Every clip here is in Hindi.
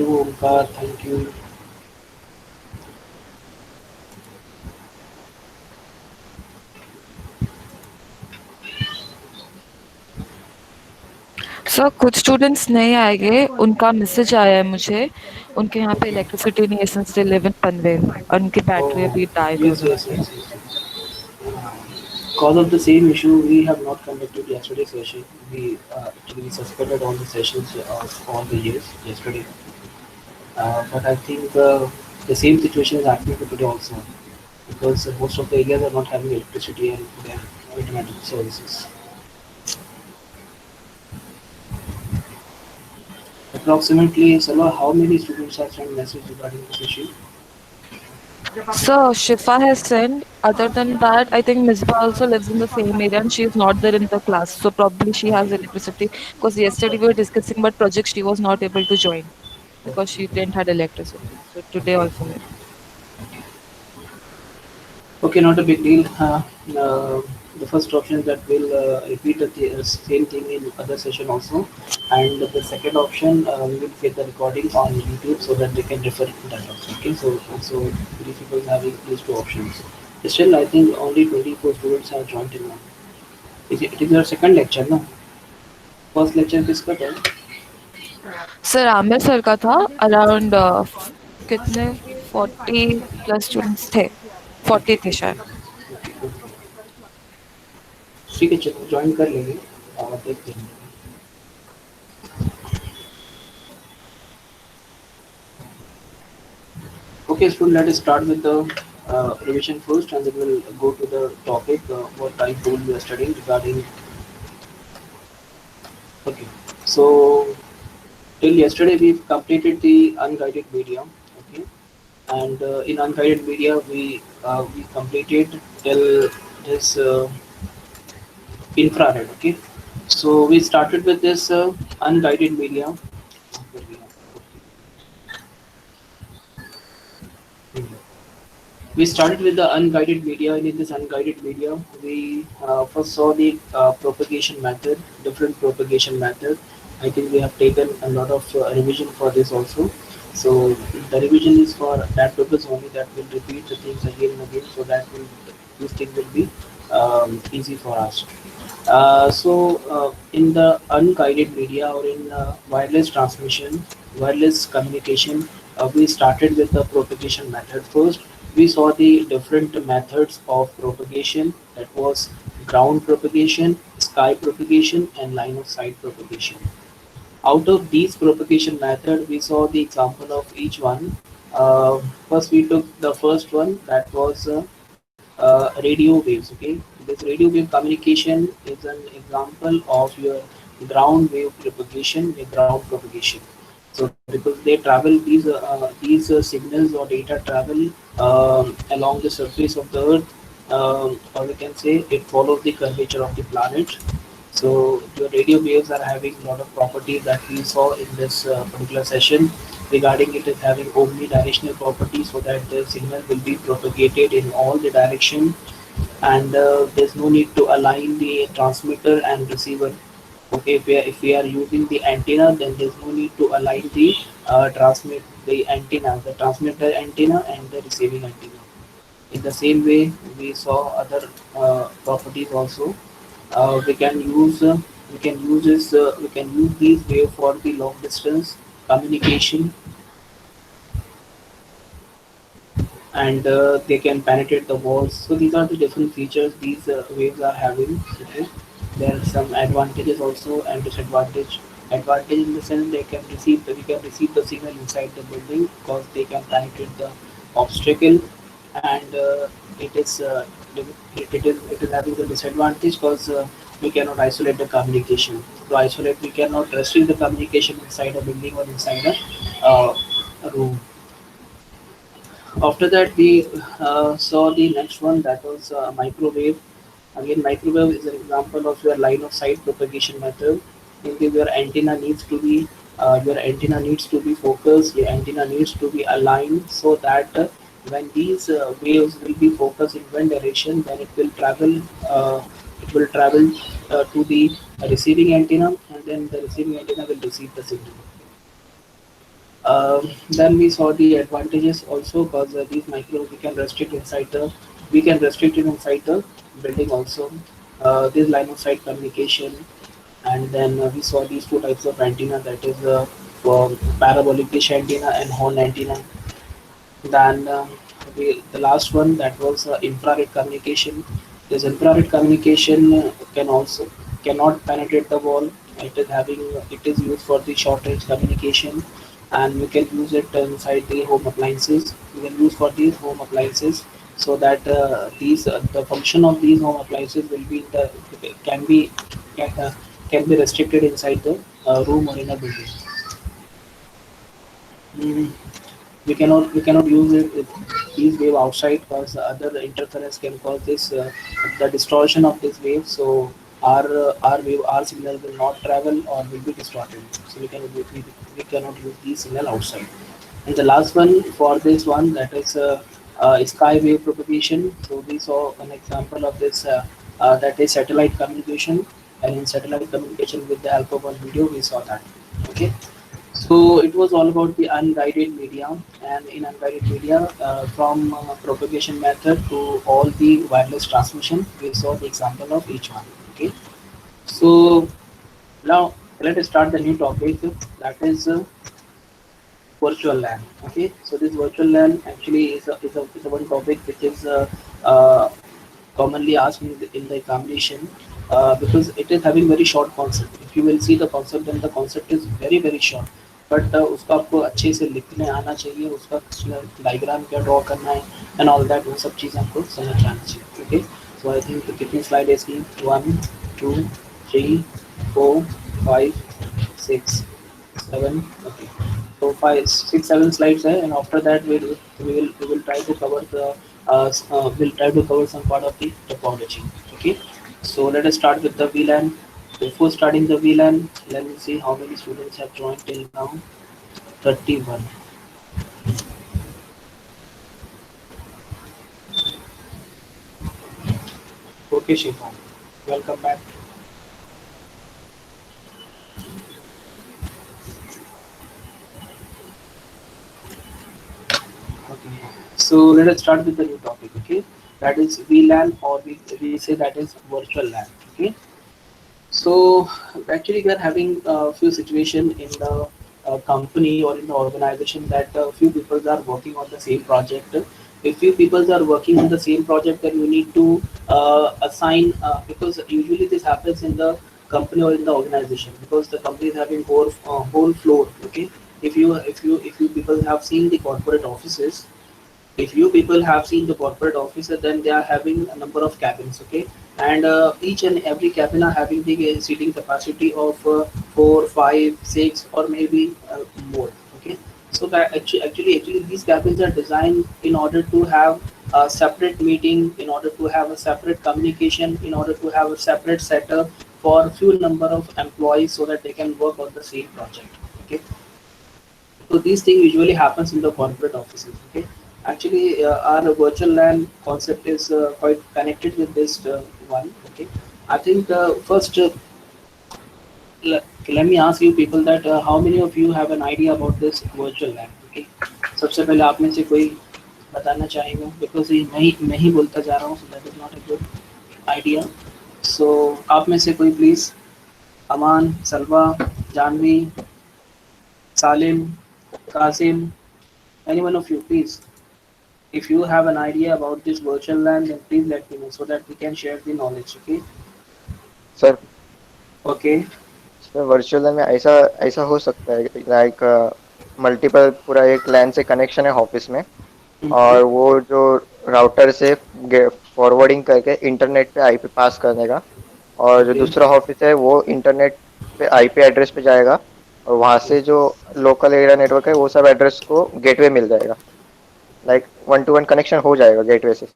you, Omkar. Thank you. Sir कुछ स्टूडेंट्स नहीं आएंगे, उनका मैसेज आया है मुझे। उनके यहाँ पे Okay. इलेक्ट्रिसिटी नहीं है सिंस 11 पनवेल, और उनकी बैटरी Oh, अभी डाइट हो yes, रही yes, है। yes, yes, yes. Because of the same issue, we have not conducted yesterday's session. We suspended all the sessions of all the years yesterday. But I think the same situation is happening today also because most of the areas are not having electricity and they are internet services. Approximately, Salwa, how many students have sent message regarding this issue? So Shifa has sent. Other than that, I think Misbah also lives in the same area and she is not there in the class. So probably she has electricity because yesterday we were discussing about project. She was not able to join because Okay, she didn't had electricity. So today okay, also maybe. okay, not a big deal. Uh, the first option is that we'll repeat the same thing in other session also, and the second option we will get the recording on YouTube so that they can refer to that also. Okay, so these people having these two options. Still, I think only 24 students have joined in one. It is your second lecture, no? First lecture किसका था? सर आमिर सर का था। अराउंड कितने 40+ स्टूडेंट्स थे, 40 थे शायद। Okay, okay. ठीक है, चलो ज्वाइन कर लेंगे और देखते हैं. Okay, so let us start with the revision first, and then we'll go to the topic what I told you yesterday regarding. Okay, so till yesterday we've completed the unguided media. Okay, and in unguided media we completed till this infrared. Okay, so we started with this unguided media. We started with the unguided media, and in this unguided media, we first saw the propagation method, different propagation method. I think we have taken a lot of revision for this also. So the revision is for that purpose only, that will repeat the things again and again, so that will, this thing will be easy for us. In the unguided media or in wireless transmission, wireless communication, we started with the propagation method first. We saw the different methods of propagation, that was ground propagation, sky propagation, and line of sight propagation. Out of these propagation method, we saw the example of each one. Uh, First, we took the first one, that was radio waves. Okay, this radio wave communication is an example of your ground wave propagation, the ground propagation. So because they travel, these signals or data travel along the surface of the earth, or we can say it follows the curvature of the planet. So your radio waves are having a lot of properties that we saw in this particular session. Regarding it is having omnidirectional properties, so that the signal will be propagated in all the direction, and there's no need to align the transmitter and receiver. Okay, if we are using the antenna, then there's no need to align the transmitter antenna and the receiving antenna. In the same way, we saw other properties also. We can use these wave for the long distance communication, and they can penetrate the walls. So these are the different features these waves are having. Okay, there are some advantages also and disadvantage. Advantage in the sense we can receive the signal inside the building because they can penetrate the obstacle, and it is having the disadvantage because we cannot isolate the communication. To isolate, we cannot restrict the communication inside a building or inside a room. After that, we saw the next one, that was microwave. Again, microwave is an example of your line of sight propagation method. In which your antenna needs to be focused. Your antenna needs to be aligned so that when these waves will be focused in one direction, then it will travel. It will travel to the receiving antenna, and then the receiving antenna will receive the signal. Then we saw the advantages also, because these micro we can restrict it inside the building also. This line of sight communication, and then we saw these two types of antenna, that is for parabolic dish antenna and horn antenna. Then the last one, that was infrared communication. This infrared communication cannot penetrate the wall. It is used for the short range communication, and we can use it inside the home appliances. We can use for these home appliances, so that these the function of these home appliances will be the can be can, uh, can be restricted inside the room or in a building. Mm, we cannot use it with these wave outside, because other interference can cause this the distortion of this wave. So our signal will not travel or will be distorted, so we cannot use these signal outside. And the last one for this one, that is sky wave propagation. So we saw an example of this, that is satellite communication, and in satellite communication with the help of one video we saw that. Okay, so it was all about the unguided media, and in unguided media, from propagation method to all the wireless transmission, we saw the example of each one. Okay, so now let us start the new topic, that is virtual LAN. Okay, so this virtual LAN actually is a one topic which is commonly asked in the examination, because it is having very short concept. If you will see the concept, then the concept is very very short, but उसको आपको अच्छे से लिखने आना चाहिए, उसका डायग्राम क्या ड्रॉ करना है एंड ऑल दैट, वो सब चीज़ें आपको समझ आना चाहिए. ओके, सो आई थिंक कितनी स्लाइड है इसकी, 1 2 3 4 5 6 7. Okay, so 5 6 7 slides है, and after that we will try to cover we'll try to cover some part of the topology. Okay, so let us start with the VLAN. Before starting the VLAN, let me see how many students have joined till now. 31. Okay, Shifa, welcome back. Okay, so let us start with the new topic. Okay, that is VLAN, or we say that is virtual LAN. Okay, so actually we are having a few situation in the company or in the organization, that few people are working on the same project. If few people are working on the same project, then you need to assign, because usually this happens in the company or in the organization, because the company is having whole floor. Okay, if you people have seen the corporate offices, if you people have seen the corporate officer, then they are having a number of cabins. Okay, and each and every cabin are having the seating capacity of 4 5 6 or maybe more. Okay, so that actually these cabins are designed in order to have a separate meeting, in order to have a separate communication, in order to have a separate setup for few number of employees, so that they can work on the same project. Okay, so these things usually happens in the corporate offices. Okay, actually our virtual LAN concept is quite connected with this one. Okay, I think first let me ask you people that how many of you have an idea about this virtual LAN. Okay, सबसे पहले आप में से कोई बताना चाहेगा, बिकॉज ये मैं ही बोलता जा रहा हूँ, so that is not a good idea. So आप में से कोई please, Aman, Salwa, Janvi, Salim, Kasim, any one of you, please. If you have an idea about this virtual LAN, then please let me know, so that we can share the knowledge. Okay. Sir Okay. Sir virtual में ऐसा ऐसा हो सकता है, लाइक मल्टीपल पूरा एक लैन से कनेक्शन है ऑफिस में, Mm-hmm. और वो जो राउटर से फॉरवर्डिंग करके इंटरनेट पे आईपी पास करने का, और जो Okay. दूसरा ऑफिस है वो इंटरनेट पे आईपी एड्रेस पे जाएगा, और वहां Okay. से जो लोकल एरिया नेटवर्क है वो सब एड्रेस को गेटवे मिल जाएगा, लाइक 1 to 1 कनेक्शन हो जाएगा गेटवे से,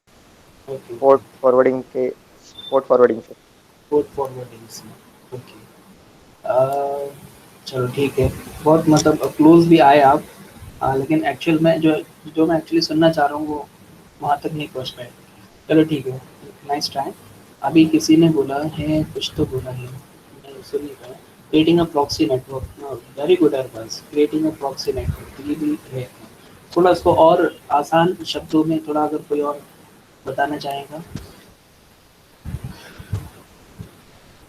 Okay. पोर्ट फॉरवर्डिंग के पोर्ट फॉरवर्डिंग से. Port forwarding से. Okay. Uh, चलो ठीक है. बहुत मतलब क्लोज भी आए आप, लेकिन एक्चुअल में जो जो मैं एक्चुअली सुनना चाह रहा हूँ वो वहाँ तक नहीं पहुँच पाए. चलो ठीक है. Nice try. अभी किसी ने बोला है, कुछ तो बोला है, मैं सुन नहीं पाया. Creating a proxy network, very good advice, creating a proxy network, ये भी है। थोड़ा इसको और आसान शब्दों में थोड़ा अगर कोई और बताना चाहेगा।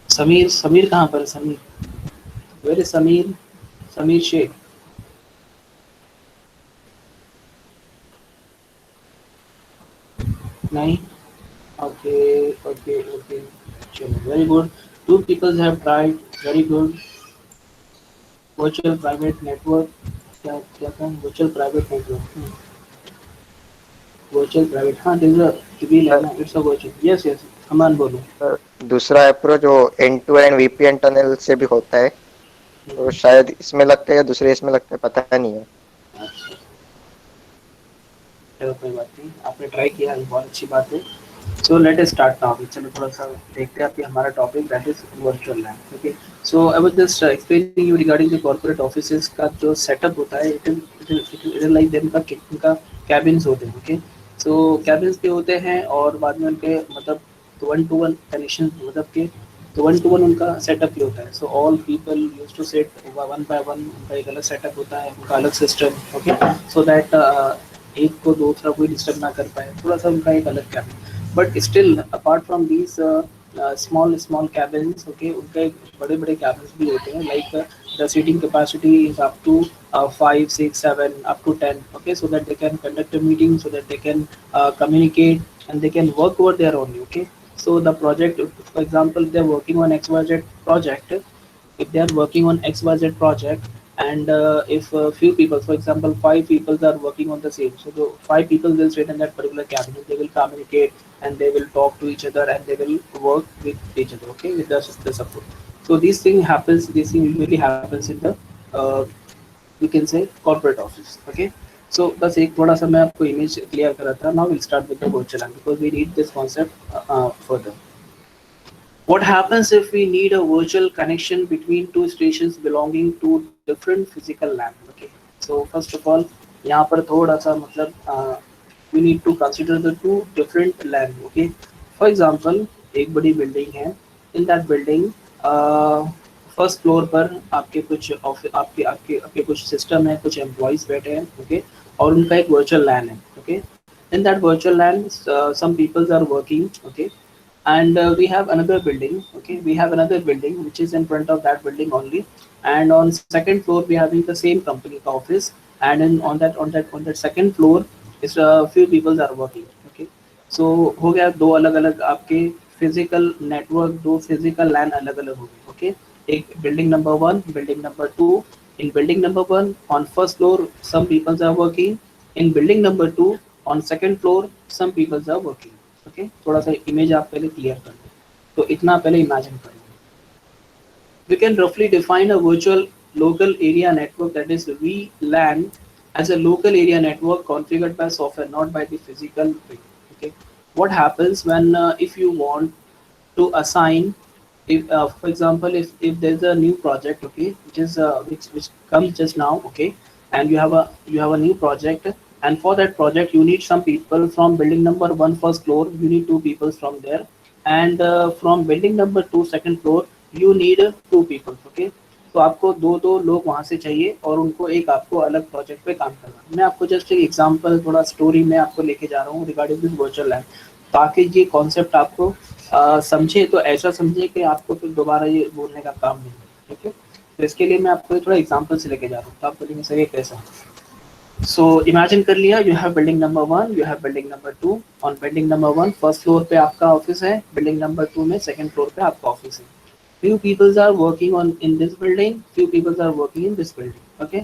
समीर, समीर कहाँ पर है? Sameer, where is Sameer? समीर शेख? नहीं? ओके, ओके, ओके, चलो very good. Two peoples have tried, very good. Virtual private network, क्या क्या था? Virtual private network, virtual private, हाँ दिस रिवील है सर, ना, it's a virtual, yes yes, Aman बोलो। सर, दूसरा अप्रोच जो end to end VPN tunnel से भी होता है, तो शायद इसमें लगता है या दूसरे इसमें लगता है, पता नहीं है। अच्छा, चलो कोई बात नहीं, आपने ट्राई किया है, बहुत अच्छी बात है। So let us start now, चलो थोड़ा सा देखते हैं कि हमारा topic that is virtual lab. Okay, so I was just explaining you regarding the corporate offices का जो सेटअप होता है, इट इज लाइक देम का उनका कैबिन्स होते हैं। ओके, सो कैबिन्स के होते हैं और बाद में उनके मतलब वन टू वन कनेक्शन, मतलब कि तो वन टू वन उनका सेटअप ही होता है। So all people use to set one by one, उनका एक अलग सेटअप होता है, उनका अलग सिस्टम। ओके, सो दैट एक को दूसरा कोई डिस्टर्ब ना कर पाए, थोड़ा सा उनका एक अलग cabin. But still apart from these small small cabins, okay, उनके बड़े बड़े कैबिन्स भी होते हैं, like the seating capacity is up to 5, 6, 7 up to 10, okay, so that they can conduct a meeting, so that they can communicate and they can work over there only. Okay, so the project, for example, they're working on XYZ project. If they are working on XYZ project, and if few people, for example, five people are working on the same, so the five people will sit in that particular cabinet, they will communicate and they will talk to each other and they will work with each other, okay, with the support. So these thing happens, this thing usually happens in the uh, we can say corporate office. Okay, so बस एक थोड़ा सा मैं आपको इमेज क्लियर कर रहा था। Now will start with the virtual lab because we need this concept further. What happens if we need a virtual connection between two stations belonging to different physical land? Okay, so first of all, यहाँ पर थोड़ा सा मतलब we need to consider the two different land. Okay, for example, एक बड़ी बिल्डिंग है, in that building first floor पर आपके कुछ आपके आपके आपके कुछ सिस्टम है, कुछ एम्प्लॉयज बैठे हैं। ओके, और उनका एक वर्चुअल लैन है। Okay, in that virtual LAN some peoples are working. Okay, and we have another building. Okay, we have another building which is in front of that building only, and on second floor we having the same company office, and in on that second floor is a few people are working. Okay, so हो गया दो अलग अलग आपके फिजिकल नेटवर्क, दो फिजिकल लैन अलग अलग हो गए। ओके, एक building number one, building number two. In building number one on first floor some people are working, in building number two on second floor some people are working। Okay, थोड़ा सा इमेज आप पहले क्लियर कर लो, तो इतना पहले इमेजिन कर लो। We can roughly define a virtual local area network, that is VLAN, as a local area network configured by software, not by the physical thing. Okay, what happens when if you want to assign, if for example, if there's a new project, okay, which comes just now, okay, and you have a new project, and for that project you need some people from building number one first floor, you need two people from there, and from building number two second floor you need two people। okay, तो आपको दो दो लोग वहाँ से चाहिए और उनको एक आपको अलग प्रोजेक्ट पे काम करना। मैं आपको जस्ट एक एग्जांपल, थोड़ा स्टोरी में आपको लेके जा रहा हूँ रिगार्डिंग दिस वर्चुअल लैब, ताकि ये कॉन्सेप्ट आपको समझे, तो ऐसा समझे कि आपको फिर दोबारा ये बोलने का काम नहीं है। ठीक है, तो इसके लिए मैं आपको थोड़ा एग्जांपल से लेके जा रहा हूँ, तो आप बोलेंगे सर ये कैसा। सो इमेजिन कर लिया, you have building number one, you have building number two. On building number one first floor पे आपका ऑफिस है, बिल्डिंग नंबर टू में सेकंड फ्लोर पे आपका ऑफिस है। Few people are working on in this building, few people are working in this building। okay,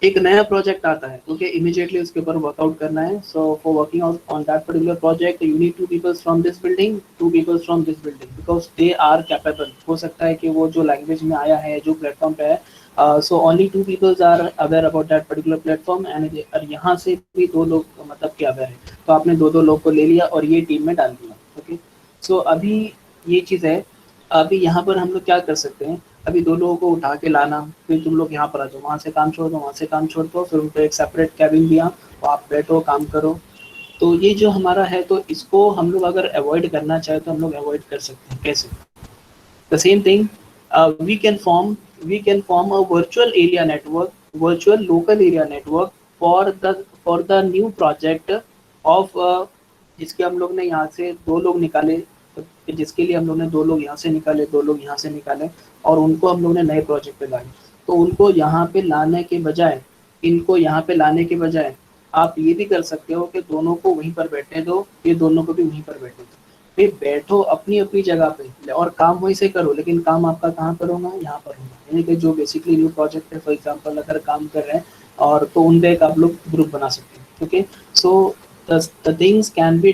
एक नया प्रोजेक्ट आता है, ओके, इमीडिएटली उसके ऊपर वर्कआउट करना है। So for working out on that particular project you need two peoples from this building, two peoples from this building, because they are capable. हो सकता है कि वो जो लैंग्वेज में आया है, जो प्लेटफॉर्म पे है, so only two peoples are aware about that particular platform, and यहाँ से भी दो लोग मतलब कि अवेयर है, तो आपने दो दो लोग को ले लिया और ये टीम में डाल दिया। ओके, सो अभी ये चीज़ है, अभी यहाँ पर हम लोग क्या कर सकते हैं, अभी दो लोगों को उठा के लाना, फिर तुम लोग यहाँ पर आ जाओ, वहाँ से काम छोड़ दो, वहाँ से काम छोड़ दो, फिर उनको एक सेपरेट कैबिन दिया, तो आप बैठो काम करो। तो ये जो हमारा है, तो इसको हम लोग अगर अवॉइड करना चाहे तो हम लोग अवॉइड कर सकते हैं। कैसे? The same thing we can form a virtual area network, virtual local area network for the new project of जिसके हम लोग ने यहाँ से 2 लोग निकाले, जिसके लिए हम लोग ने 2 लोग यहाँ से निकाले, 2 लोग यहाँ से निकाले और उनको हम लोग ने नए प्रोजेक्ट पे लाए। तो उनको यहाँ पे लाने के बजाय, इनको यहाँ पे लाने के बजाय आप ये भी कर सकते हो कि दोनों को वहीं पर बैठने दो, ये दोनों को भी वहीं पर बैठने दो। फिर बैठो अपनी अपनी जगह पे और काम वहीं से करो, लेकिन काम आपका कहाँ पर होगा, यहाँ पर होगा। यानी कि जो बेसिकली न्यू प्रोजेक्ट है, फॉर एग्जांपल अगर काम कर रहे हैं और तो उन पे एक आप लोग ग्रुप बना सकते हैं। Okay, so the things can be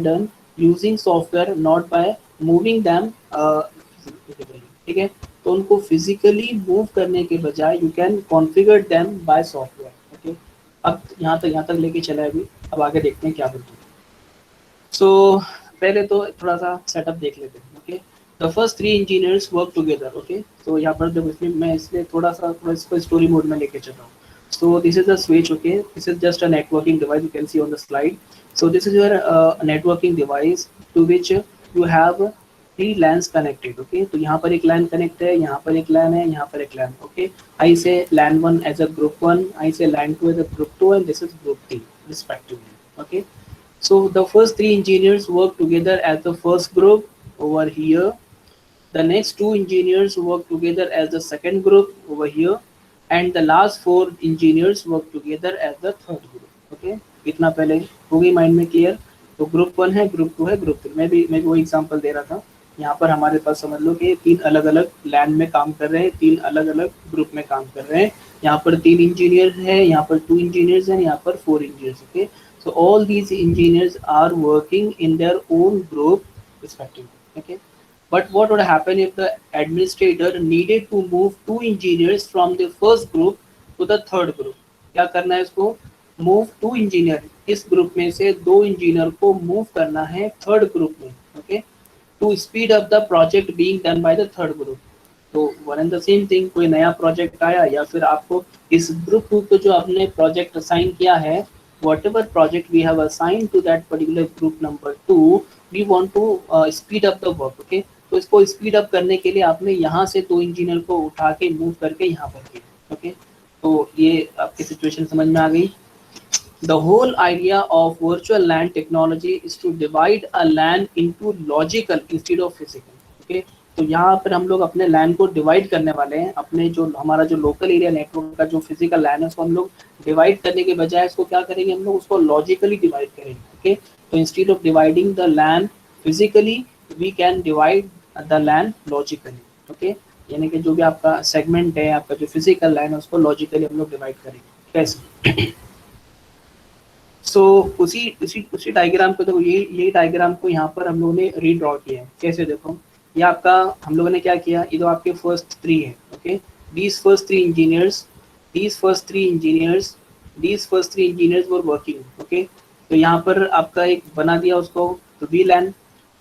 done using software, not by moving them physically, ठीक है। तो उनको फिजिकली मूव करने के बजाय you can configure them by software. Okay, अब यहाँ तक लेके चला है अभी, अब आगे देखते हैं क्या बोलते हैं। सो पहले तो थोड़ा सा सेटअप देख लेते हैं। Okay, the first 3 engineers work together. Okay, तो यहाँ पर जब इसमें मैं इसलिए थोड़ा इसको स्टोरी मोड में लेके चल रहा हूँ। So this is the switch. Okay, this is just a networking device, you can see on the slide. So this is your networking device to which you have 3 LANs connected. Okay, तो यहाँ पर एक LAN connect है, यहाँ पर एक LAN है, यहाँ पर एक LAN। Okay, I say LAN 1 as a group 1, I say LAN 2 as a group 2, and this is group 3 respectively. Okay, so the first 3 engineers work together as the first group over here. The next 2 engineers work together as the second group over here, and the last 4 engineers work together as the third group. Okay, इतना पहले हो गई माइंड में क्लियर। तो ग्रुप 1 है, ग्रुप 2 है, ग्रुप 3। मैं भी वही एग्जांपल दे रहा था। यहाँ पर हमारे पास समझ लो कि 3 अलग अलग लैंड में काम कर रहे हैं, 3 अलग अलग ग्रुप में काम कर रहे हैं। यहाँ पर 3 इंजीनियर हैं, यहाँ पर 2 इंजीनियर्स हैं, यहाँ पर 4 engineers. Okay, so all these engineers are working in their own group respectively. Okay, but what would happen if the administrator needed to move 2 engineers from the first group to the third group? क्या करना है इसको, मूव 2 इंजीनियर, इस ग्रुप में से 2 इंजीनियर को मूव करना है थर्ड ग्रुप में। Okay, to speed up the project being done by the third group. तो one and the same thing, कोई नया प्रोजेक्ट आया या फिर आपको इस ग्रुप 2 को जो आपने प्रोजेक्ट असाइन किया है, whatever project we have assigned to that particular group number 2, we want to speed up the work. Okay, तो इसको स्पीड अप करने के लिए आपने यहाँ से 2 इंजीनियर को उठा के मूव करके यहाँ पर किया। ओके, तो ये आपकी सिचुएशन समझ में आ गई। The whole idea of virtual LAN technology is to divide a LAN into logical instead of physical. Okay, तो यहाँ पर हम लोग अपने LAN को डिवाइड करने वाले हैं। अपने जो हमारा जो लोकल एरिया नेटवर्क का जो फिजिकल LAN है उसको हम लोग डिवाइड करने के बजाय इसको क्या करेंगे, हम लोग उसको लॉजिकली डिवाइड करेंगे। ओके, तो instead of dividing the LAN physically, we can divide the LAN logically. Okay, यानी कि जो भी आपका सेगमेंट है, आपका जो फिजिकल LAN है, उसको लॉजिकली हम लोग डिवाइड करेंगे। कैसे? सो उसी डायग्राम को देखो, ये डायग्राम को यहाँ पर हम लोगों ने रीड्रॉ किया है। कैसे देखो, ये आपका हम लोगों ने क्या किया, ये तो आपके फर्स्ट 3 है। Okay, these first three engineers were working. Okay, तो यहाँ पर आपका एक बना दिया उसको तो VLAN।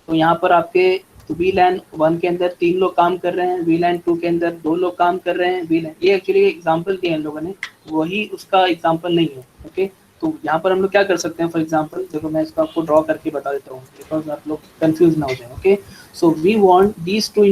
तो यहाँ पर आपके तो VLAN 1 के अंदर 3 लोग काम कर रहे हैं, VLAN 2 के अंदर 2 लोग काम कर रहे हैं। VLAN ये एक्चुअली एग्जांपल दिया इन लोगों ने, वही उसका एग्जांपल नहीं है। ओके, तो यहाँ पर हम लोग क्या कर सकते हैं, फॉर एग्जांपल देखो मैं इसको आपको ड्रॉ करके बता देता हूँ बिकॉज आप लोग कंफ्यूज ना हो जाए। Okay, so we want these two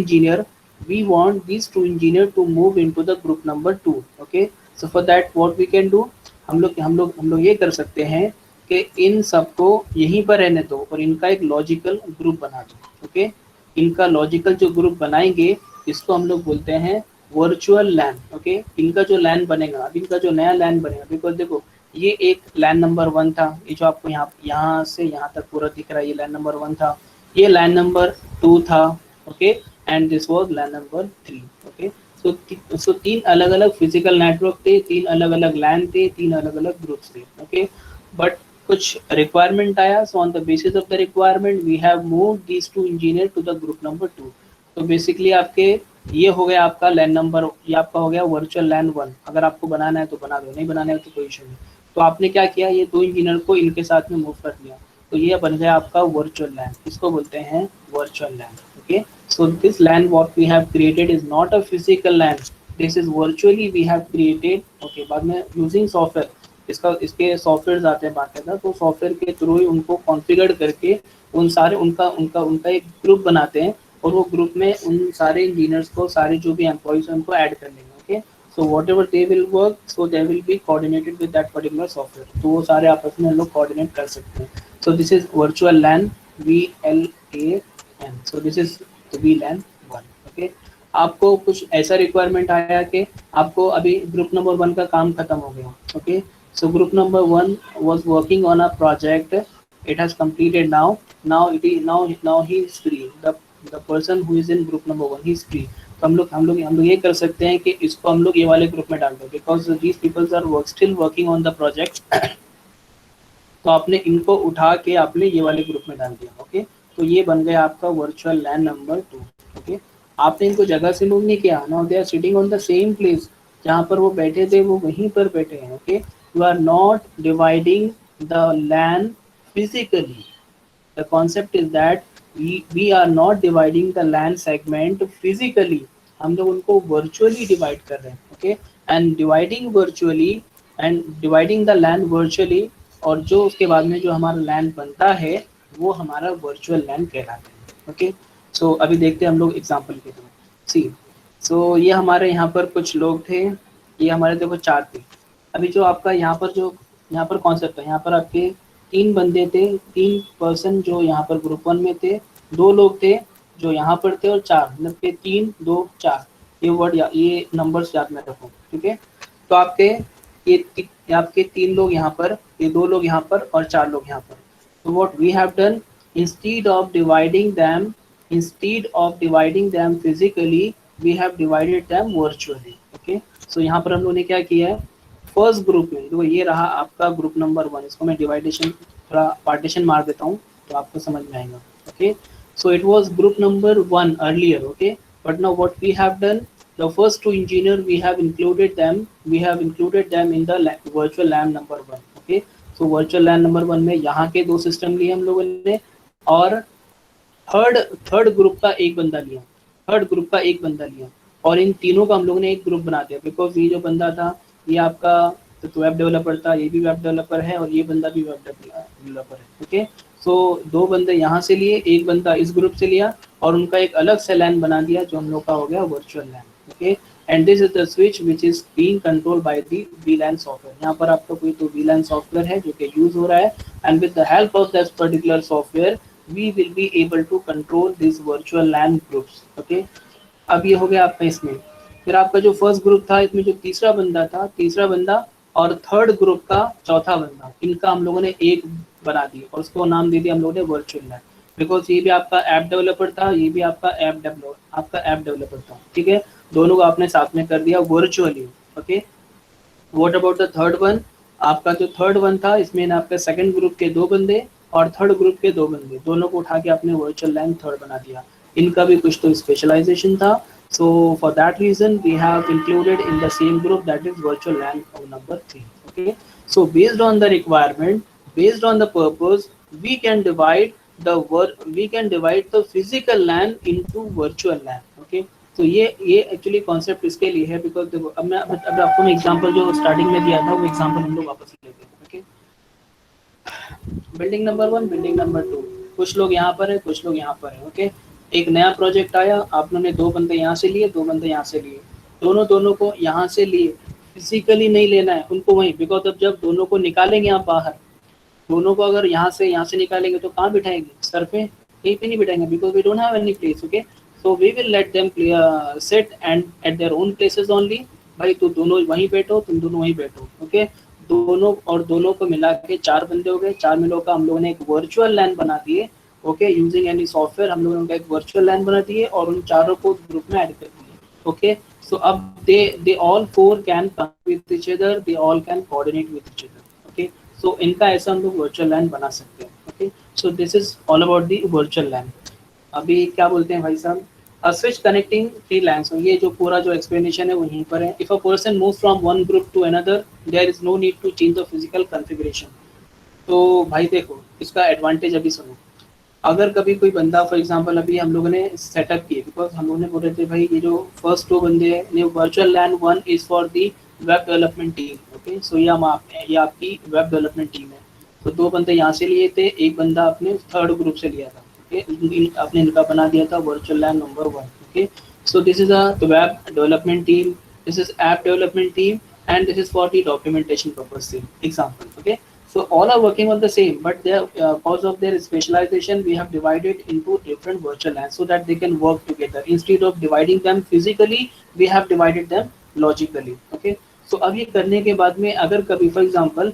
engineer to move into the group number 2. Okay, so for that what we can do, हम लोग ये कर सकते हैं कि इन सबको यहीं पर रहने दो और इनका एक लॉजिकल ग्रुप बना दो। ओके, इनका लॉजिकल जो ग्रुप बनाएंगे इसको हम लोग बोलते हैं वर्चुअल लैन। ओके, इनका जो लैन बनेगा, अब इनका जो नया लैन बनेगा, बिकॉज देखो ये एक लैन नंबर 1 था, ये जो आपको यहाँ से यहाँ तक पूरा दिख रहा है, ये लैन नंबर 1 था, ये लैन नंबर 2 था। Okay, and this was LAN number 3। Okay, so 3 अलग अलग फिजिकल नेटवर्क थे, 3 अलग अलग लैन थे, 3 अलग अलग ग्रुप्स थे। ओके, बट कुछ रिक्वायरमेंट आया, so on the basis of the requirement we have moved these 2 engineer to the group number 2। तो बेसिकली आपके ये हो गया आपका लैन नंबर, ये आपका हो गया वर्चुअल लैन 1। अगर आपको बनाना है तो बना दो, नहीं बनाना है तो कोई इशू नहीं। तो आपने क्या किया, ये 2 इंजीनियर को इनके साथ में मूव कर दिया, तो ये बन गया आपका वर्चुअल लैन। इसको बोलते हैं virtual LAN. Okay, so this LAN what we have created is not a physical LAN, this is virtually we have created. Okay, बाद में यूजिंग सॉफ्टवेयर, इसके सॉफ्टवेयर आते हैं बाकायदा, तो सॉफ्टवेयर के थ्रू ही उनको कॉन्फ़िगर करके उनका एक ग्रुप बनाते हैं और वो ग्रुप में उन सारे इंजीनियर्स को, सारे जो भी एम्प्लॉइज हैं उनको ऐड कर लेंगे. Okay, so what ever they will work, so they will B coordinated with that particular software. तो वो सारे आपस में लोग कोऑर्डिनेट कर सकते हैं. So this is virtual LAN, VLAN. So this is VLAN 1. Okay, आपको कुछ ऐसा रिक्वायरमेंट आया कि आपको अभी ग्रुप नंबर 1 का काम खत्म हो गया. Okay, so group number 1 was working on a project. It has completed now. Now he is free. The person who is in group number 1, he is free. तो हम लोग ये कर सकते हैं कि इसको हम लोग ये वाले ग्रुप में डाल दें, because these peoples are still working on the project. तो आपने इनको उठा के आपने ये वाले ग्रुप में डाल दिया. ओके, तो ये बन गया आपका वर्चुअल लैन नंबर 2. ओके, आपने इनको जगह से मूव नहीं किया. Now they are sitting on the same place. जहाँ पर वो बैठे थे वो वहीं पर बैठे हैं. Okay, you are not dividing the LAN physically. The concept is that we are not dividing the LAN segment physically. हम लोग उनको virtually divide कर रहे हैं. Okay, and dividing virtually and dividing the LAN virtually, और जो उसके बाद में जो हमारा LAN बनता है वो हमारा virtual LAN कहलाता है. Okay, so अभी देखते हैं हम लोग एग्जाम्पल के थ्रू. सी, सो ये हमारे यहाँ पर कुछ लोग थे. ये हमारे देखो 4 थे. अभी जो आपका यहाँ पर कॉन्सेप्ट है, यहाँ पर आपके 3 बंदे थे, 3 पर्सन जो यहाँ पर ग्रुप 1 में थे, 2 लोग थे जो यहाँ पर थे, और 4 मतलब के 3 2 4 ये वर्ड ये नंबर्स याद में रखो. ठीक है, तो आपके 3 लोग यहाँ पर, ये 2 लोग यहाँ पर और 4 लोग यहाँ पर. तो what we have done, instead of dividing them physically, we have divided them virtually. Okay, so यहाँ पर हम लोगों ने क्या किया है, फर्स्ट ग्रुप में तो ये रहा आपका ग्रुप नंबर 1. इसको मैं डिवाइडेशन थोड़ा पार्टीशन मार देता हूँ तो आपको समझ में आएगा. Okay, so it was group number 1 earlier. Okay, but now what we have done, the first 2 engineer we have included them in the virtual LAN number 1. Okay, so virtual LAN number 1 में यहाँ के 2 सिस्टम लिए हम लोगों ने, और थर्ड ग्रुप का एक बंदा लिया, और इन तीनों का हम लोगों ने एक ग्रुप बना दिया. बिकॉज ये जो बंदा था ये आपका तो वेब डेवलपर था, ये भी वेब डेवलपर है, और ये बंदा भी वेब डेवलपर है. ओके, सो 2 बंदे यहाँ से लिए, एक बंदा इस ग्रुप से लिया, और उनका एक अलग से लैन बना दिया जो हम लोग का हो गया virtual LAN. Okay, and this is the switch which is being controlled by the VLAN software. यहाँ पर आपका कोई तो VLAN सॉफ्टवेयर है जो कि यूज हो रहा है, and with the help of this particular software we will be able to control this virtual LAN groups. Okay, अब ये हो गया आपका इसमें. फिर आपका जो फर्स्ट ग्रुप था इसमें जो तीसरा बंदा और थर्ड ग्रुप का चौथा बंदा, इनका हम लोगों ने एक बना दिया और उसको नाम दे दिया हम लोगों ने वर्चुअल लैन. बिकॉज ये भी आपका ऐप डेवलपर था, ये भी आपका ऐप डेवलपर था. ठीक है, दोनों को आपने साथ में कर दिया virtually. Okay, what about the third one, आपका जो थर्ड वन था इसमें आपका सेकंड ग्रुप के 2 बंदे और थर्ड ग्रुप के 2 बंदे, दोनों को उठा के आपने वर्चुअल लैन थर्ड बना दिया. इनका भी कुछ तो स्पेशलाइजेशन था. So for that reason we have included in the same group, that is virtual LAN number 3. Okay, so based on the requirement, based on the purpose, we can divide the physical LAN into virtual LAN. Okay, तो ये एक्चुअली कॉन्सेप्ट इसके लिए है. बिकॉज देखो अब आपको मैं एग्जांपल जो स्टार्टिंग में दिया था वो एग्जांपल हम लोग वापस लेते हैं. Okay, building number 1, building number 2, कुछ लोग यहाँ पर है, कुछ लोग यहाँ पर है. ओके, एक नया प्रोजेक्ट आया, आप लोगों ने 2 बंदे यहाँ से लिए, 2 बंदे यहाँ से लिए, दोनों को यहाँ से लिए, फिजिकली नहीं लेना है उनको वहीं. बिकॉज अब जब दोनों को निकालेंगे आप बाहर, दोनों को अगर यहाँ से निकालेंगे तो कहाँ बिठाएंगे, सर पे, कहीं पे नहीं बिठाएंगे, because we don't have any place. Okay, so we will let them sit and at their own places only. भाई तो दोनों वहीं बैठो, तुम दोनों वहीं बैठो. ओके, दोनों को मिला के 4 बंदे हो गए. 4 मिलों का हम लोगों ने एक वर्चुअल लैन बना दिए. ओके, यूजिंग एनी सॉफ्टवेयर हम लोगों ने उनका एक वर्चुअल लैन बना दिए और उन चारों को ग्रुप में ऐड कर दिए. ओके, सो अब they all 4 can connect with each other, they all can coordinate with each other. Okay, so इनका ऐसा हम लोग वर्चुअल लैन बना सकते हैं. Okay, so this is all about the virtual LAN. अभी क्या बोलते हैं भाई साहब, अ स्विच कनेक्टिंग 3 लैन्स. ये जो पूरा जो एक्सप्लेनेशन है वो यहीं पर है. If a person moves from one group to another, there is no need to change the physical configuration. तो भाई देखो इसका एडवांटेज अभी सुनो. अगर कभी कोई बंदा, फॉर एग्जांपल अभी हम लोगों ने सेटअप किए, बिकॉज हम लोगों ने बोल रहे थे भाई ये जो फर्स्ट 2 बंदे हैं, virtual LAN 1 is for the web development team. Okay, so ये ये आपकी वेब डेवलपमेंट टीम है. तो 2 बंदे यहाँ से लिए थे, एक बंदा अपने थर्ड ग्रुप से लिया था. ओके, आपने इनका बना दिया था virtual LAN number 1. Okay, so this is a the web development team, this is app development team, and this is for the documentation purpose team. Example. Okay, so all are working on the same, but they because of their specialization we have divided into different virtual LANs so that they can work together. Instead of dividing them physically, we have divided them logically. Okay, so अब ये करने के बाद में अगर कभी फॉर एग्जांपल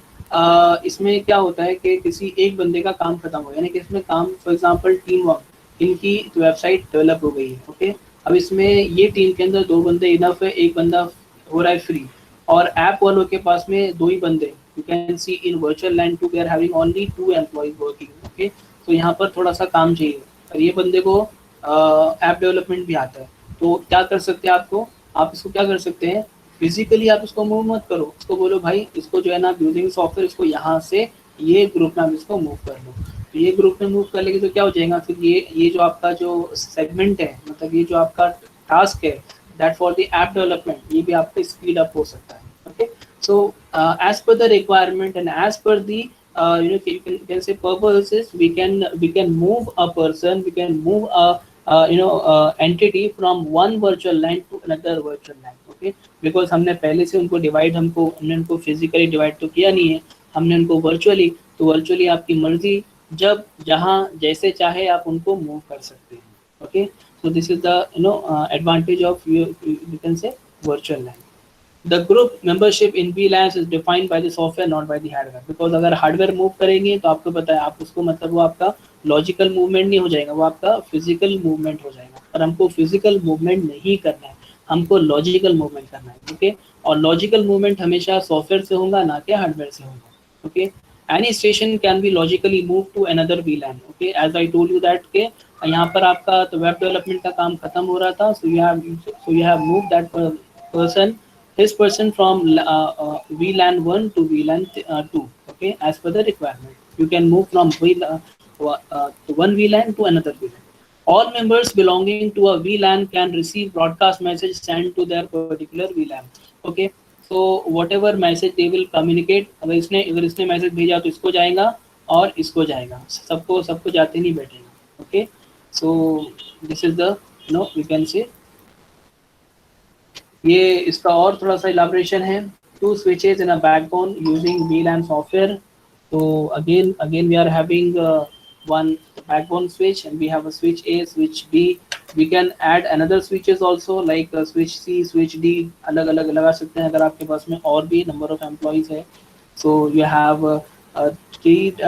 इसमें क्या होता है कि किसी एक बंदे का काम खत्म हो, यानी कि इसमें काम फॉर एग्जांपल टीम वर्क, इनकी वेबसाइट डेवलप हो गई है. ओके, अब इसमें ये टीम के अंदर 2 बंदे इनफ है, एक बंदा हो रहा है फ्री, और ऐप वालों के पास में 2 ही बंदे. You can see in virtual LAN 2 we are having only 2 employees working. Okay, तो यहाँ पर थोड़ा सा काम चाहिए और ये बंदे को ऐप डेवलपमेंट भी आता है. तो क्या कर सकते हैं आप इसको क्या कर सकते हैं, फिजिकली आप इसको मूव मत करो, इसको बोलो भाई इसको जो है ना यूजिंग सॉफ्टवेयर, इसको यहाँ से ये ग्रुप में आप इसको मूव कर लो. तो ये ग्रुप में मूव कर लेंगे तो क्या हो जाएगा, फिर ये जो आपका जो सेगमेंट है, मतलब ये जो आपका टास्क है that for the app development, ये भी आपका स्पीड अप हो सकता है. Okay, so as per the requirement and as per the you can say purposes, we can move a person, we can move a entity from one virtual LAN to another virtual LAN. Okay, because हमने पहले से हमने उनको फिजिकली डिवाइड तो किया नहीं है, हमने उनको वर्चुअली, तो वर्चुअली आपकी मर्जी जब जहाँ जैसे चाहे आप उनको मूव कर सकते हैं. Okay, so this is the advantage of you can say virtual LAN. The group membership in VLANs is defined by the software, not by the hardware. Because अगर हार्डवेयर मूव करेंगे तो आपको पता है आप उसको मतलब वो आपका लॉजिकल मूवमेंट नहीं हो जाएगा, वो आपका फिजिकल मूवमेंट हो जाएगा. पर हमको फिजिकल मूवमेंट नहीं करना है, हमको लॉजिकल मूवमेंट करना है. ओके, और लॉजिकल मूवमेंट हमेशा सॉफ्टवेयर से होगा, ना कि हार्डवेयर से होगा. Okay, any station can be logically move to another VLAN. Okay, as I told you that के यहाँ पर आपका तो वेब डेवलपमेंट का काम खत्म हो रहा था, so you have move that person, his person from VLAN 1 to VLAN 2. Okay, as per the requirement, you can move from one VLAN to another VLAN. All members belonging to a VLAN can receive broadcast message sent to their particular VLAN. Okay, so whatever message they will communicate, अगर इसने मैसेज भेजा तो इसको जाएगा और इसको जाएगा, सबको जाते नहीं बैठेगा. Okay, so this is the we can say ये इसका और थोड़ा सा इलाबरेशन है. 2 switches in a backbone using VLAN software. So again we are having one backbone switch and we have a switch A, switch B. We can add another switches also like switch C, switch D. अलग लगा सकते हैं अगर आपके पास में और भी number of employees है. So you have 3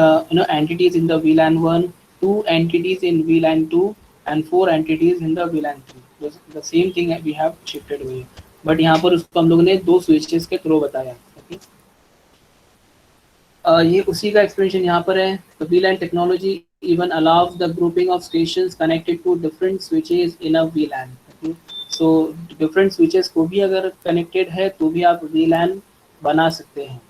entities in the VLAN 1, 2 entities in VLAN 2 and 4 entities in the VLAN 3. The same thing we have shifted away. But यहाँ पर उसको हम लोगों ने 2 स्विचेस के थ्रू बताया. ओके, ये उसी का एक्सप्लेनेशन यहाँ पर है. तो VLAN technology even allows the grouping of stations connected to different switches in a VLAN. Okay, so different switches को भी अगर कनेक्टेड है तो भी आप VLAN बना सकते हैं.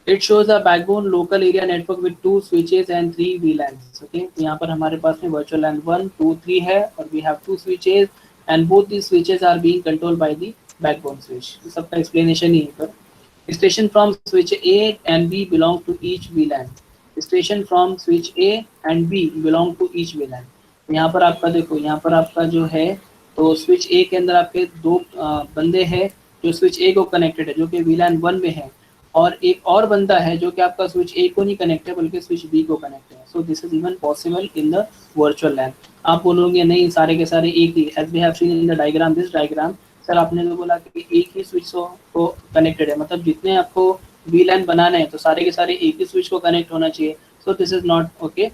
It shows a backbone local area network with 2 switches and 3 VLANs. Okay, यहाँ पर हमारे पास में वर्चुअल LAN 1, 2, 3 है और we have 2 switches and both these switches are being controlled by the backbone switch. सबका explanation यहीं पर. Station from switch A and B belong to each VLAN. Station from switch A and B belong to each VLAN. यहाँ पर आपका देखो, यहाँ पर आपका जो है तो switch A के अंदर आपके 2 बंदे हैं जो switch A को connected है, जो कि VLAN 1 में है, और एक और बंदा है जो कि आपका switch A को नहीं कनेक्ट है बल्कि switch B को कनेक्ट है. So this is even possible in the virtual LAN. आप बोलोगे नहीं सारे के सारे एक ही, as we have seen in the diagram, this diagram, sir आपने तो बोला कि एक ही स्विच को कनेक्टेड है, मतलब जितने आपको VLAN बनाना है तो सारे के सारे एक ही स्विच को कनेक्ट होना चाहिए. So this is not okay,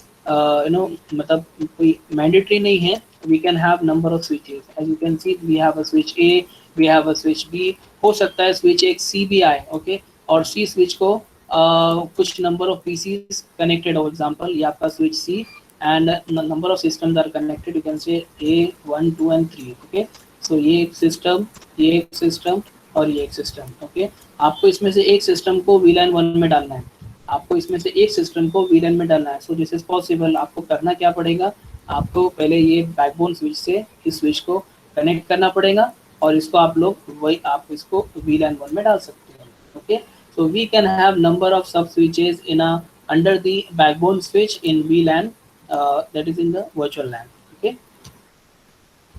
मतलब कोई मैंडेटरी नहीं है. We can have number of switches, as you can see we have a switch A, we have a switch B. हो सकता है स्विच एक C भी आए. ओके, और C स्विच को कुछ नंबर ऑफ PCs कनेक्टेड हो, एग्जांपल ये आपका switch C and number of systems are connected, you can say A, 1, 2 and 3. okay, so ये एक सिस्टम, ये एक सिस्टम और ये एक सिस्टम. ओके, आपको इसमें से एक सिस्टम को VLAN 1 में डालना है, आपको इसमें से एक सिस्टम को VLAN में डालना है. सो दिस इज पॉसिबल. आपको करना क्या पड़ेगा, आपको पहले ये बैकबोन स्विच से इस स्विच को कनेक्ट करना पड़ेगा और इसको आप इसको VLAN 1 में डाल सकते हैं. Okay, so we can have number of sub switches in a under the backbone switch in VLAN that is in the virtual LAN. Okay,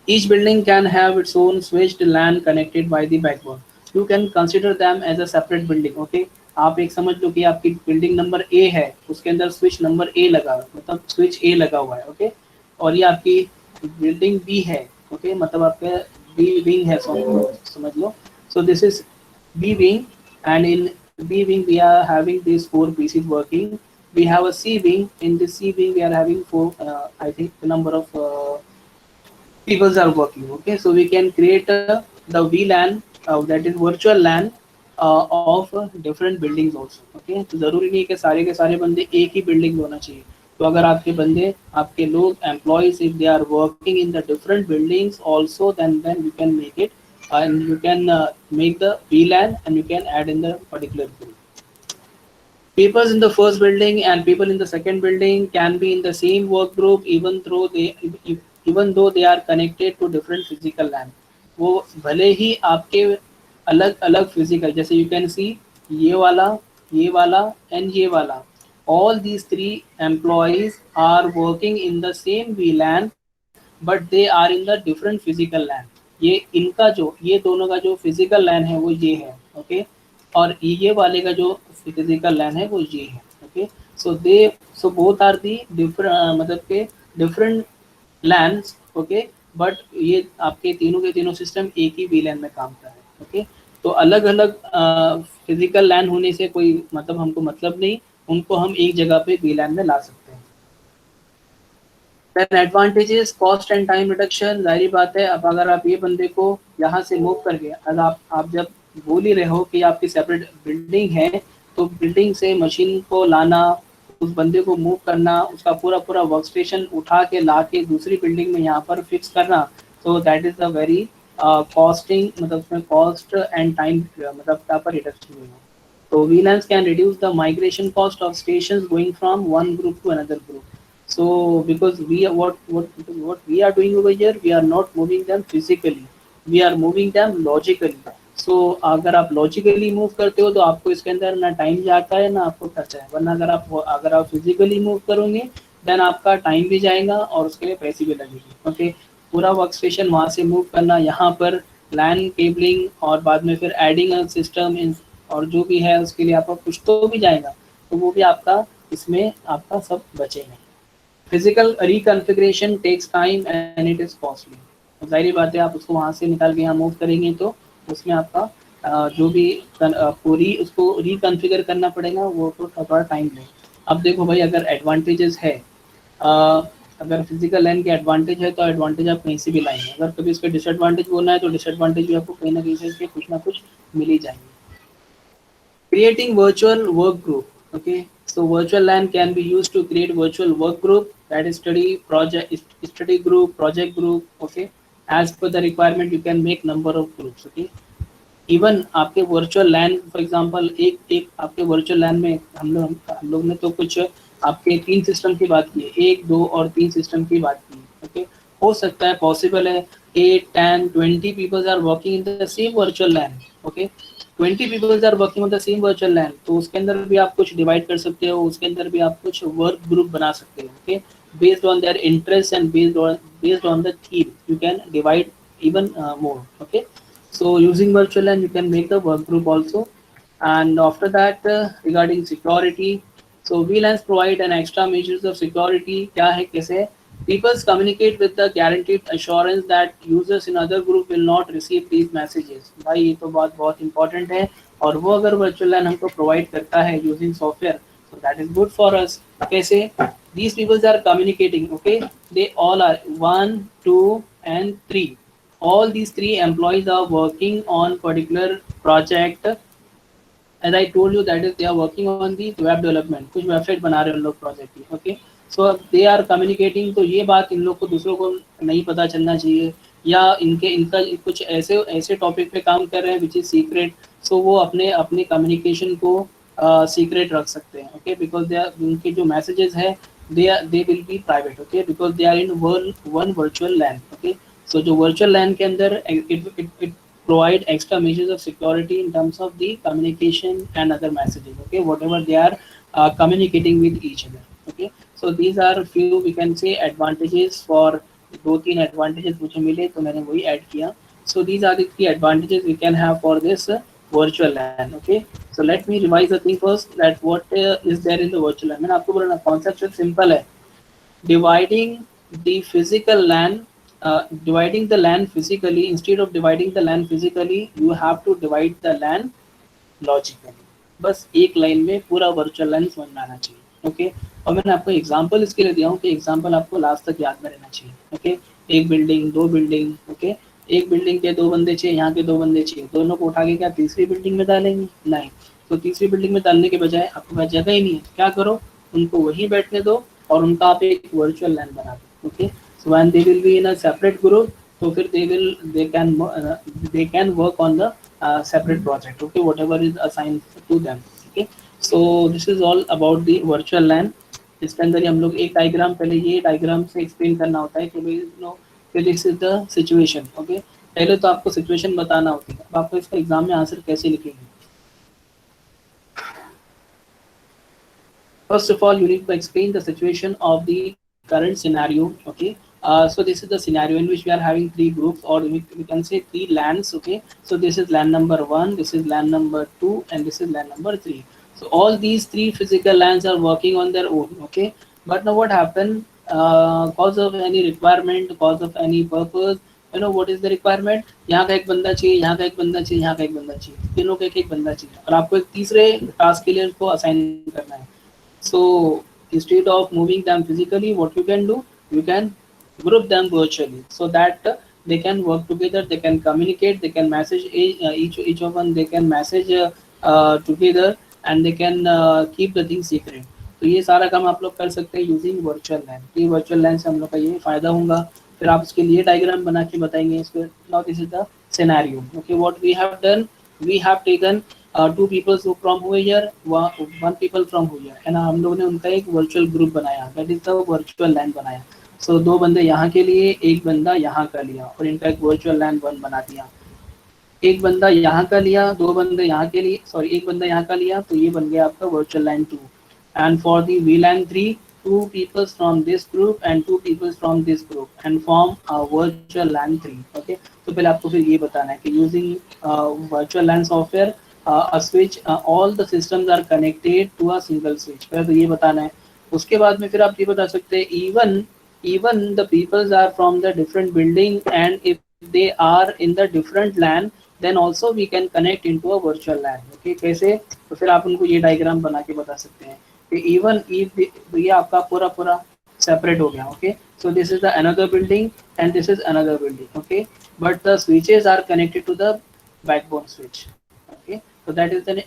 each building can have its own switched LAN connected by the backbone. You can consider them as a separate building. Okay, आप एक समझ लो कि आपकी बिल्डिंग नंबर ए है, उसके अंदर स्विच नंबर ए लगा हुआ है, मतलब स्विच ए लगा हुआ है. ओके, और ये आपकी बिल्डिंग बी है. ओके, मतलब आपका बी विंग है, समझ लो. So this is B wing, and in B wing we are having these four pieces working. We have a C wing. In this C wing we are having four, I think the number of people are working. Okay, so we can create the VLAN, that is virtual LAN of different buildings also. Okay, तो जरूरी नहीं है कि के सारे बंदे एक ही बिल्डिंग में होना चाहिए. तो अगर आपके बंदे, आपके लोग, employees, if they are working in the different buildings also, then you can make it, and you can make the VLAN, and you can add in the particular group. People in the first building and people in the second building can be in the same work group even though they are connected to different physical LAN. वो भले ही आपके अलग अलग फिजिकल, जैसे यू कैन सी ये वाला एंड ये वाला, all these three employees are working in the same VLAN, but they are in the different physical LAN. ये इनका जो, ये दोनों का जो फिजिकल LAN है वो ये है. ओके, और ये वाले का जो फिजिकल LAN है वो ये है. Okay, so both are the different, मतलब के डिफरेंट LANs. ओके, बट ये आपके तीनों के तीनों सिस्टम एक ही VLAN में काम कर रहे हैं. ओके, तो अलग अलग फिजिकल LAN होने से कोई मतलब हमको मतलब नहीं, उनको हम एक जगह पे VLAN में ला सकते हैं. Then advantages, cost and time reduction. जाहिर बात है, अब अगर आप ये बंदे को यहाँ से मूव करके, अगर आप जब बोल ही रहे हो कि आपकी सेपरेट बिल्डिंग है, तो बिल्डिंग से मशीन को लाना, उस बंदे को मूव करना, उसका पूरा पूरा वर्क स्टेशन उठा के ला के दूसरी बिल्डिंग में यहाँ पर फिक्स करना, तो that is a very costing, मतलब उसमें कॉस्ट एंड टाइम मतलब यहाँ पर रिडक्शन हुई है. So VLANs can reduce the migration cost of stations going from one group to another group. So because we are what we are doing over here, we are not moving them physically, we are moving them logically. So अगर आप logically move करते हो तो आपको इसके अंदर ना टाइम जाता है ना आपको खर्चा है. वरना अगर आप physically move करोगे then आपका टाइम भी जाएगा और उसके लिए पैसे भी लगेंगे. ओके, पूरा वर्क स्टेशन वहाँ से मूव करना, यहाँ पर लैन केबलिंग और बाद में फिर एडिंग अ सिस्टम और जो भी है उसके लिए आपका कुछ तो भी जाएगा, तो वो भी आपका इसमें आपका सब बचेगा. Physical reconfiguration takes time and it is costly. जाहिर बात है, आप उसको वहाँ से निकाल के यहाँ मूव करेंगे तो उसमें आपका जो भी पूरी उसको रिकॉन्फ़िगर करना पड़ेगा, वो तो थोड़ा टाइम ले. अब देखो भाई, अगर एडवांटेजेस है, अगर फिजिकल लाइन के एडवांटेज है तो एडवांटेज आप कहीं से भी लाएंगे. अगर कभी इसके डिसएडवांटेज बोलना है तो डिसएडवांटेज भी आपको कहीं ना कहीं से कुछ ना कुछ मिल ही जाएंगे. Creating virtual work group. Okay, so virtual LAN can be used to create virtual work group, that is study group, project group. Okay, as per the requirement you can make number of groups. Okay, even आपके वर्चुअल लैन, फॉर एग्जांपल एक आपके वर्चुअल लैन में हम लोग ने तो कुछ आपके 3 सिस्टम की बात की है, 1, 2 और 3 सिस्टम की बात की. ओके, हो सकता है पॉसिबल है 8, 10, 20 peoples are working in the same virtual LAN. Okay, 20 peoples are working on the same virtual LAN, तो उसके अंदर भी आप कुछ डिवाइड कर सकते हो, उसके अंदर भी आप कुछ वर्क ग्रुप बना सकते हो. Okay, based on their interest and based on the theme you can divide even more. Okay, so using virtual LAN you can make the work group also. And after that, regarding security, so VLANs provide an extra measures of security. क्या है, कैसे people communicate with the guaranteed assurance that users in other group will not receive these messages. भाई ये तो बात बहुत important है, और वो अगर virtual LAN हमको provide करता है using software, so that is good for us. कैसे these people are communicating. Okay, they all are 1, 2 and 3. All these 3 employees are working on particular project. As I told you, that is they are working on the web development, कुछ वेबसाइट बना रहे हैं उन लोग प्रोजेक्ट की. Okay, so they are communicating, तो ये बात इन लोग को दूसरों को नहीं पता चलना चाहिए, या इनका कुछ ऐसे टॉपिक पे काम कर रहे हैं विच इज सीक्रेट, सो वो अपने कम्युनिकेशन को सीक्रेट रख सकते हैं. ओके, बिकॉज दे आर, उनके जो मैसेजेस है they will be private. Okay, because they are in one virtual LAN. Okay, so जो virtual LAN के अंदर it provide extra measures of security in terms of the communication and other messages. Okay, whatever they are communicating with each other. Okay, So these are few we can say advantages for, दो तीन advantages मुझे मिले तो मैंने वही ऐड किया. So these are the three advantages we can have for this virtual LAN. Okay, so let me revise the thing first, that what is there in the virtual LAN. मैंने आपको बोला ना, concept simple है. Dividing the physical LAN, dividing the LAN physically, instead of dividing the LAN physically, you have to divide the LAN logically. बस एक लाइन में पूरा वर्चुअल लाइन समझ में आना चाहिए. ओके, और मैंने आपको एग्जांपल इसके लिए दिया हूँ कि एग्जांपल आपको लास्ट तक याद में रहना चाहिए. ओके, एक बिल्डिंग, दो बिल्डिंग. ओके, एक बिल्डिंग के दो बंदे चाहिए, यहाँ के दो बंदे चाहिए, दोनों को उठा के क्या तीसरी बिल्डिंग में डालेंगे? नहीं. तो तीसरी बिल्डिंग में डालने के बजाय आपके पास जगह ही नहीं है, क्या करो, उनको वहीं बैठने दो और उनका आप एक वर्चुअल लैन बना दो. Okay, so when they will be in a separate group, तो फिर they can work on the separate project. Okay, whatever is assigned to them. Okay, so this is all about the virtual LAN. इसके अंदर ही हम लोग एक डायग्राम, पहले ये डायग्राम से एक्सप्लेन करना होता है कि भाई no this is the situation. Okay, पहले तो आपको सिचुएशन बताना होती है. अब आपको इसका एग्जाम में आंसर कैसे लिखेंगे? First of all, you need to explain the situation of the current scenario. Okay, so this is the scenario in which we are having three groups, or we can say three LANs. Okay, so this is LAN number 1, this is LAN number 2, and this is LAN number 3. So all these three physical LANs are working on their own. Okay, but now what happened, cause of any requirement, cause of any purpose, you know what is the requirement, यहाँ का एक बंदा चाहिए, यहाँ का एक बंदा चाहिए, यहाँ का एक बंदा चाहिए, तीनों का एक बंदा चाहिए, और आपको एक तीसरे टास्क के लिए उसको असाइन करना है. So instead of moving them physically, what you can do, you can group them virtually, so that they can work together, they can communicate, they can message each of them, they can message together, and they can keep the thing secret. तो ये सारा काम आप लोग कर सकते हैं यूजिंग वर्चुअल लैन. ये वर्चुअल लैन से हम लोग का ये फायदा होगा. फिर आप इसके लिए डायग्राम बना के बताएंगे इसको. Now this is the scenario. Okay, what we have done, we have taken two people from here, one people from here, है ना. हम लोगों ने उनका एक वर्चुअल ग्रुप बनाया, दैट इज द वर्चुअल लैन बनाया. सो दो बंदे यहाँ के लिए, एक बंदा यहाँ का लिया, और इनका एक वर्चुअल लैन 1 बना दिया. एक बंदा यहाँ का लिया, दो बंदे यहाँ के लिए, सॉरी एक बंदा यहाँ का लिया, तो ये बन गया आपका virtual LAN 2. And for the VLAN 3, two people from this group and two people from this group and form a virtual LAN 3. Okay, तो पहले आपको फिर ये बताना है कि using virtual LAN software, a switch, all the systems are connected to a single switch. पहले तो ये बताना है. उसके बाद में फिर आप ये बता सकते हैं even the peoples are from the different building, and if they are in the different LAN, then also we can connect into a virtual LAN. Okay, कैसे? तो फिर आप उनको ये डायग्राम बना के बता सकते हैं. Even if ये आपका पूरा separate हो गया. Okay, so this is the another building and this is another building. Okay, but the switches are connected to the backbone switch. Okay, so that is the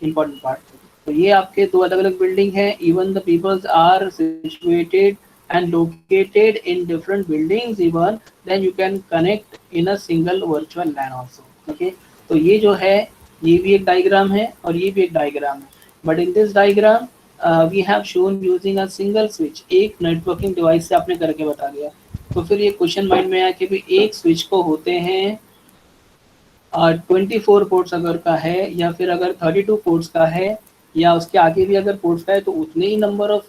important part. तो ये आपके दो अलग अलग बिल्डिंग है. Even the peoples are situated and located in different buildings, even then you can connect in a single virtual LAN also. Okay, तो ये जो है ये भी एक डायग्राम है और ये भी एक डायग्राम है. But in this diagram we have shown using a single switch. एक नेटवर्किंग डिवाइस से आपने करके बता दिया. तो फिर ये क्वेश्चन माइंड में आया कि भी एक स्विच को होते हैं 24 पोर्ट्स अगर का है, या फिर अगर 32 पोर्ट्स का है, या उसके आगे भी अगर पोर्ट्स का है, तो उतने ही number of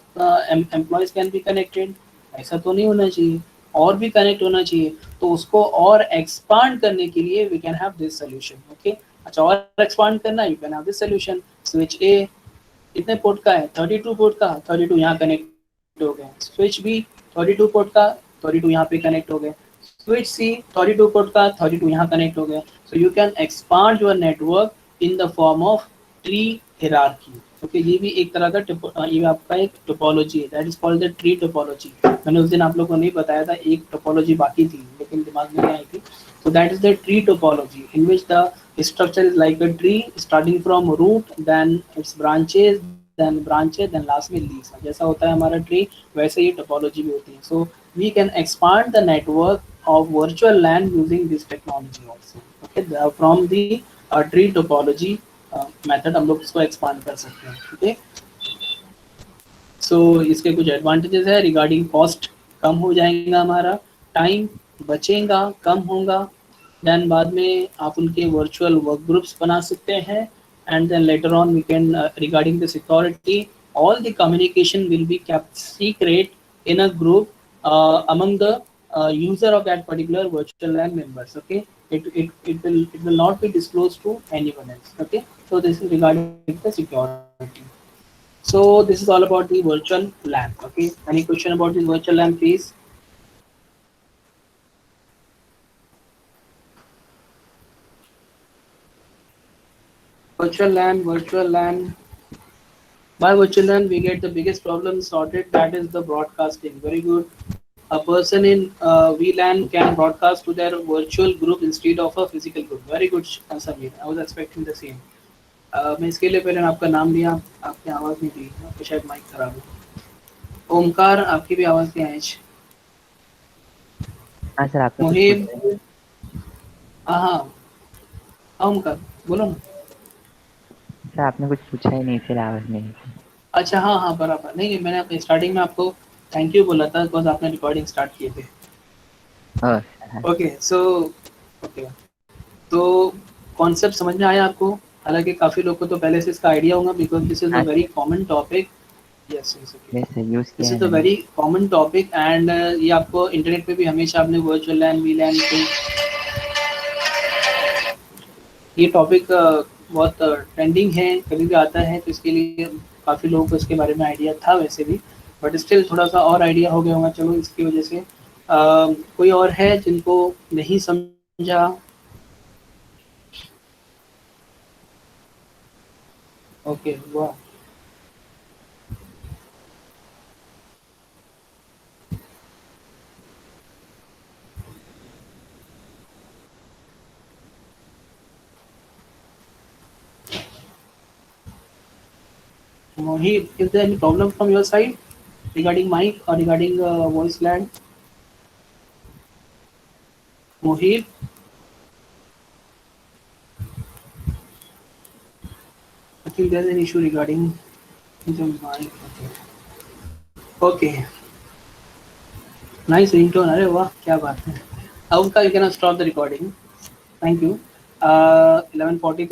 employees can be connected. ऐसा तो नहीं होना चाहिए, और भी कनेक्ट होना चाहिए. तो उसको और एक्सपांड करने के लिए we can have this solution. Okay, अच्छा, और एक्सपांड करना, you can have this solution. Switch A कितने पोर्ट का है? 32 पोर्ट का, 32 यहाँ कनेक्ट हो गए. स्विच बी 32 पोर्ट का, 32 यहाँ पे कनेक्ट हो गए. स्विच सी 32 पोर्ट का, 32 यहाँ कनेक्ट हो गए. So you can expand your network in the form of tree hierarchy. Okay, ये भी एक तरह का ये आपका एक टोपोलॉजी है, that is called the tree topology. मैंने उस दिन आप लोगों को नहीं बताया था, एक टोपोलॉजी बाकी थी लेकिन दिमाग में नहीं आई थी. So that is the tree topology, in which the structure is like a tree, starting from root, then its branches, then last में leaves. जैसा होता है हमारा tree, वैसे ये topology भी होती है. So we can expand the network of virtual LAN using this technology also. Okay, from the tree topology method हम लोग इसको expand कर सकते हैं. Okay, so इसके कुछ advantages है. Regarding cost, कम हो जाएगा हमारा, टाइम बचेगा, कम होगा. देन बाद में आप उनके वर्चुअल वर्क ग्रुप्स बना सकते हैं. And then later on we can regarding the security, all the communication will be kept secret in a group among the user of that particular virtual LAN members. Okay, it will not be disclosed to anyone else. Okay, so this is regarding the security. So this is all about the virtual LAN. Okay, any question about this virtual LAN, please? Virtual LAN. By virtual LAN, we get the biggest problem sorted. That is the broadcasting. Very good. A person in VLAN can broadcast to their virtual group instead of a physical group. Very good, Samir. I was expecting the same. मैं इसके लिए पहले आपका नाम लिया, आपकी आवाज़ नहीं दी, आपकी शायद माइक खराब है। ओमकार, आपकी भी आवाज़ नहीं आई। हाँ सर, आपने कुछ मुहिब, पूछा है? हाँ हाँ, ओमकार बोलो ना। सर आपने कुछ पूछा ही नहीं, फिर आवाज नहीं आई। अच्छा, हाँ हाँ, बराबर। नहीं नहीं, मैंने अपने स्टार्टिंग में आपको थैंक यू बोला था बिकॉज आपने रिकॉर्डिंग स्टार्ट किए थे। ओह सर, हाँ। ओके सो ओके, तो कॉन्सेप्ट समझ में आया आपको? हालांकि काफ़ी लोग को तो पहले से इसका आइडिया होगा बिकॉज दिस इज़ अ हाँ very common topic. Yes, sir, use this किया है इज़ अ मैंने। वेरी कॉमन टॉपिक एंड ये आपको इंटरनेट पे भी हमेशा आपने वर्चुअल लैन वी लैन पे ये टॉपिक बहुत ट्रेंडिंग है, कभी भी आता है, तो इसके लिए काफ़ी लोगों को इसके बारे में आइडिया था वैसे भी, बट स्टिल थोड़ा सा और आइडिया हो गया होगा। चलो इसकी वजह से कोई और है जिनको नहीं समझा? ओके, वाह, Mohit, is there any problem from your side regarding mic or regarding voice LAN? Mohit, I think there's an issue regarding the mic. Okay. Nice ringtone. अरे वाह, क्या बात है। अब का you can stop the recording. Thank you. 11:40